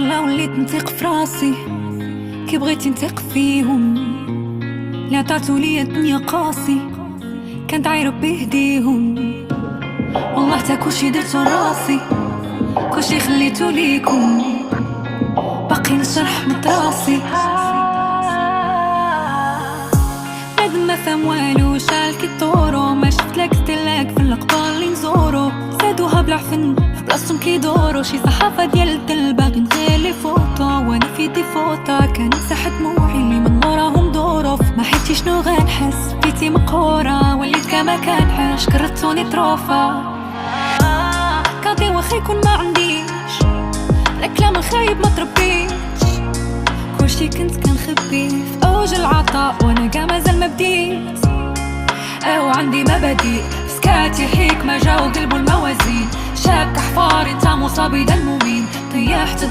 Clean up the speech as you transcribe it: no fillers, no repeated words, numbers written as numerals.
والله وليت نثق في راسي، كي بغيت نثق فيهم اللي عطاتو ليا الدنيا قاسي كانت عايرب بيهديهم. والله تا كلشي درتو راسي، كلشي خليتو ليكم، باقي نشرح مطراسي. بنادم ما فهم والو، شال كي طورو، ما شفت لك ستلاك في اللقطة اللي نزورو. زادوها بلا حفن في بلاصتهم كيدورو، شي صحافة ديال الدل باغي نغير فوطو، وانا في دي فوطا كان مسح دموعي اللي من وراهم ظروف. ما حيتي شنو غنحس، بيتي مقهورة وليت كما كان حاش، كرهتوني طروفة كاضي واخا يكون ما عنديش، الكلام الخايب ما تربيتش، كلشي كنت كنخبي في اوج العطاء وانا كاع مازال ما بديت. او عندي مبادئ سكاتي حكمة جاو قلبو الموازين، شاب كحفار انت مصابي دا المؤمن طيحت